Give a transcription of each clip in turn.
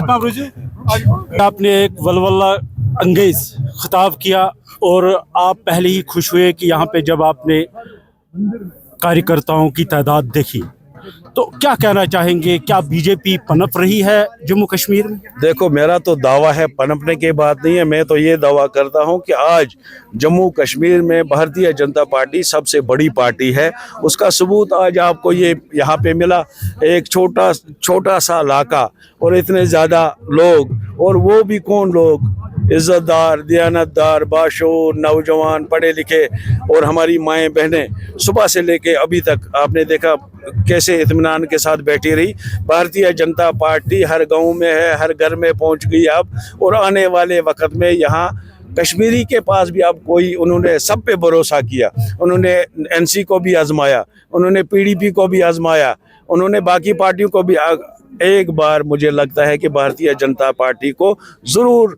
आपने एक वलवला अंगेज खिताब किया और आप पहले ही खुश हुए कि यहाँ पे जब आपने कार्यकर्ताओं की तादाद देखी, तो क्या कहना चाहेंगे? क्या बीजेपी पनप रही है जम्मू कश्मीर में? देखो, मेरा तो दावा है, पनपने की बात नहीं है। मैं तो ये दावा करता हूँ कि आज जम्मू कश्मीर में भारतीय जनता पार्टी सबसे बड़ी पार्टी है। उसका सबूत आज आपको ये यहाँ पे मिला। एक छोटा सा इलाका और इतने ज़्यादा लोग, और वो भी कौन लोग? इज़्ज़तदार, दियानतदार, बाशऊर नौजवान, पढ़े लिखे, और हमारी माएँ बहनें सुबह से लेके अभी तक आपने देखा कैसे इत्मीनान के साथ बैठी रही। भारतीय जनता पार्टी हर गांव में है, हर घर में पहुंच गई अब, और आने वाले वक्त में यहाँ कश्मीरी के पास भी अब कोई, उन्होंने सब पे भरोसा किया। उन्होंने एनसी को भी आजमाया, उन्होंने पीडीपी को भी आजमाया, उन्होंने बाकी पार्टियों को भी। एक बार मुझे लगता है कि भारतीय जनता पार्टी को ज़रूर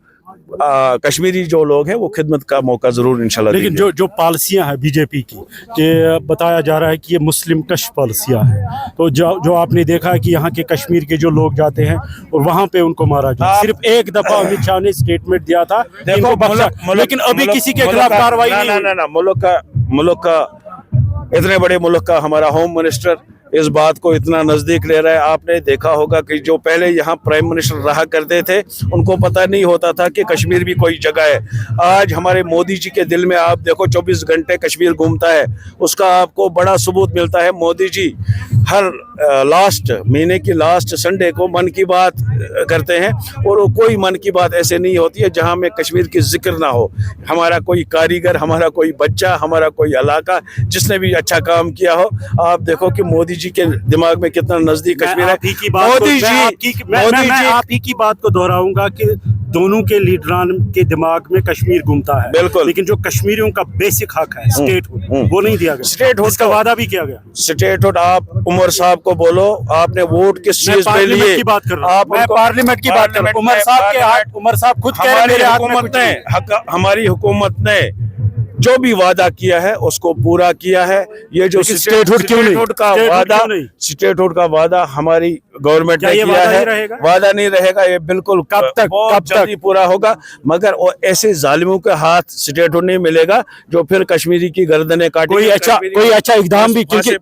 कश्मीरी जो लोग हैं वो खिदमत का मौका जरूर इंशाल्लाह देंगे। लेकिन जो पॉलिसियां हैं बीजेपी की, कि बताया जा रहा है कि ये मुस्लिम कश पॉलिसियां हैं, तो जो आपने देखा है कि यहाँ के कश्मीर के जो लोग जाते हैं और वहाँ पे उनको मारा जाए। सिर्फ एक दफा अमित शाह ने स्टेटमेंट दिया था, लेकिन अभी किसी के खिलाफ कार्रवाई नहीं। मुल्क का इतने बड़े मुल्क का हमारा होम मिनिस्टर इस बात को इतना नज़दीक ले रहा है। आपने देखा होगा कि जो पहले यहाँ प्राइम मिनिस्टर रहा करते थे, उनको पता नहीं होता था कि कश्मीर भी कोई जगह है। आज हमारे मोदी जी के दिल में आप देखो 24 घंटे कश्मीर घूमता है, उसका आपको बड़ा सबूत मिलता है। मोदी जी हर लास्ट महीने की लास्ट संडे को मन की बात करते हैं, और कोई मन की बात ऐसे नहीं होती है जहाँ में कश्मीर की जिक्र ना हो। हमारा कोई कारीगर, हमारा कोई बच्चा, हमारा कोई इलाका जिसने भी अच्छा काम किया हो, आप देखो कि मोदी जी के दिमाग में कितना नजदीक कश्मीर है। मैं आप ही की बात को दोहराऊंगा कि दोनों के लीडरान के दिमाग में कश्मीर घूमता है, बिल्कुल, लेकिन जो कश्मीरियों का बेसिक हक है स्टेटहुड, वो नहीं दिया गया। स्टेटहुड का वादा भी किया गया। स्टेटहुड आप उमर साहब को बोलो, आपने वोट किस चीज पे लिए? की बात कर रहा हूं, मैं पार्लियामेंट की बात कर रहा हूं। उमर साहब खुद कह रहे हैं हमारी हुकूमत ने जो भी वादा किया है उसको पूरा किया है। ये जो स्टेटहुड का वादा हमारी गवर्नमेंट ने किया है, वादा नहीं रहेगा। ये बिल्कुल कब तक पूरा होगा, मगर ऐसे जालिमों के हाथ स्टेटहुड नहीं मिलेगा जो फिर कश्मीरी की गर्दनें काटे। कोई अच्छा इकदाम भी, क्योंकि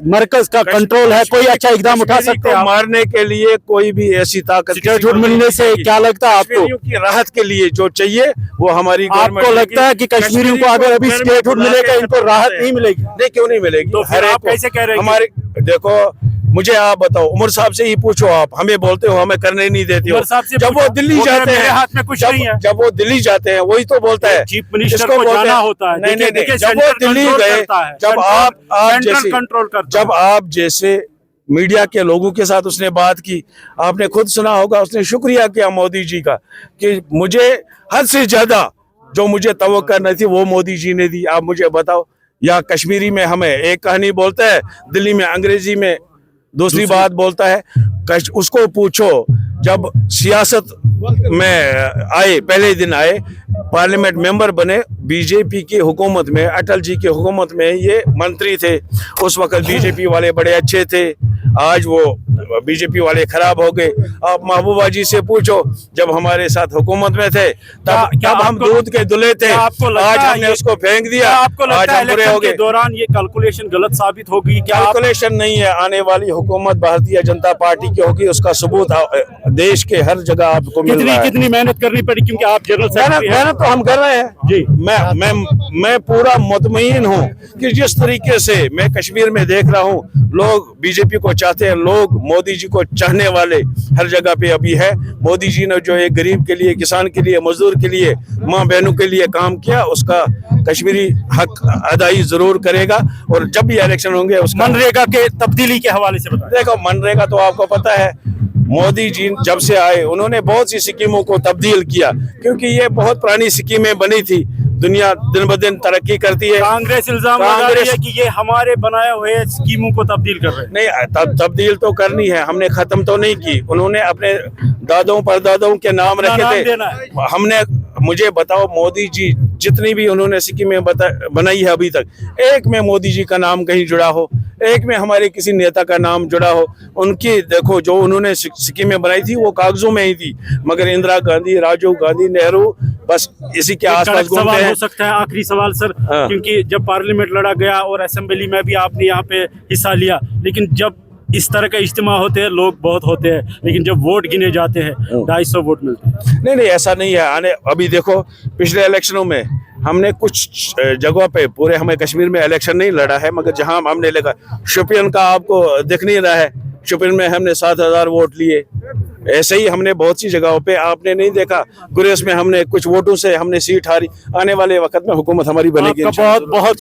मरकज का कंट्रोल है, कोई अच्छा इकदाम उठा सकते हैं। मारने के लिए कोई भी ऐसी ताकत, स्टेटहुड मिलने से क्या लगता है आपको? की राहत के लिए जो चाहिए वो हमारी आपको लगता है कि कश्मीरियों को अगर अभी स्टेटहुड मिलेगा इनको राहत नहीं मिलेगी? नहीं, क्यों नहीं मिलेगी? तो फिर आप कैसे कह रहे हैं? हमारे देखो, मुझे आप बताओ, उमर साहब से ही पूछो। आप हमें बोलते हो हमें करने नहीं देती हो। जब वो दिल्ली जाते हैं, हाथ में कुछ नहीं है। जब वो दिल्ली जाते हैं वही तो बोलता है चीफ मिनिस्टर को जाना होता है। नहीं, जब वो दिल्ली गए, जब आप जैसे मीडिया के लोगों के साथ उसने बात की, आपने खुद सुना होगा, उसने शुक्रिया किया मोदी जी का कि मुझे हद से ज्यादा जो मुझे तवक्को नहीं थी वो मोदी जी ने दी। आप मुझे बताओ, या कश्मीरी में हमें एक कहानी बोलता है, दिल्ली में अंग्रेजी में दूसरी बात बोलता है। उसको पूछो, जब सियासत में आए, पहले दिन आए, पार्लियामेंट मेंबर बने, बीजेपी की हुकूमत में, अटल जी की हुकूमत में ये मंत्री थे। उस वक्त बीजेपी वाले बड़े अच्छे थे, आज वो बीजेपी वाले खराब हो गए। आप महबूबा जी से पूछो, जब हमारे साथ हुकूमत में थे तब हम दूध के दुले थे, आज हमने उसको फेंक दिया, आज हम बुरे हो गए। दौरान ये कैलकुलेशन गलत साबित होगी? कैलकुलेशन नहीं है, आने वाली हुकूमत भारतीय जनता पार्टी की होगी, उसका सबूत देश के हर जगह आपको मिल रहा है। कितनी मेहनत करनी पड़ी, क्योंकि आप जनरल सेक्रेटरी हैं। मेहनत तो हम कर रहे हैं जी। मैं पूरा मुतमईन हूँ कि जिस तरीके से मैं कश्मीर में देख रहा हूँ, लोग बीजेपी को चाहते हैं, लोग मोदी जी को चाहने वाले हर जगह पे अभी है। मोदी जी ने जो एक गरीब के लिए, किसान के लिए, मजदूर के लिए, माँ बहनों के लिए काम किया, उसका कश्मीरी हक अदाई जरूर करेगा। और जब भी इलेक्शन होंगे, उसका मनरेगा के तब्दीली के हवाले से बताएं। देखो, मनरेगा तो आपको पता है, मोदी जी जब से आए उन्होंने बहुत सी स्कीमों को तब्दील किया, क्योंकि ये बहुत पुरानी स्कीमें बनी थी। दुनिया दिन ब दिन तरक्की करती है। कांग्रेस इल्जाम लगा रही है कि ये हमारे बनाए हुए स्कीमों को तब्दील कर रहे हैं। नहीं, तब्दील तो करनी है, हमने खत्म तो नहीं की। उन्होंने अपने दादों परदादों के नाम रखे थे, हमने। मुझे बताओ, मोदी जी जितनी भी उन्होंने स्कीमें बनाई है अभी तक, एक में मोदी जी का नाम कहीं जुड़ा हो, एक में हमारे किसी नेता का नाम जुड़ा हो। उनकी देखो जो उन्होंने स्कीमें बनाई थी वो कागजों में ही थी, मगर इंदिरा गांधी, राजीव गांधी, नेहरू बस इसी के आसपास घूमते सवाल हैं। हो सकता है, आखिरी सवाल सर, हाँ। क्योंकि जब पार्लियामेंट लड़ा गया और असेंबली में भी आपने यहाँ पे हिस्सा लिया, लेकिन जब इस तरह का इज्तिमा होते हैं, लोग बहुत होते हैं, लेकिन जब वोट गिने जाते हैं 250 वोट मिलते हैं। नहीं नहीं, ऐसा नहीं है। आने अभी देखो पिछले इलेक्शनों में हमने कुछ जगहों पे, पूरे हमें कश्मीर में इलेक्शन नहीं लड़ा है, मगर जहां हमने लगा, शोपियान का आपको दिख नहीं रहा है, शोपियान में हमने 7,000 वोट लिए। ऐसे ही हमने बहुत सी जगहों पे, आपने नहीं देखा, गुरेज में हमने कुछ वोटों से हमने सीट हारी। आने वाले वक्त में हुकूमत हमारी बनेगी। आपका बहुत बहुत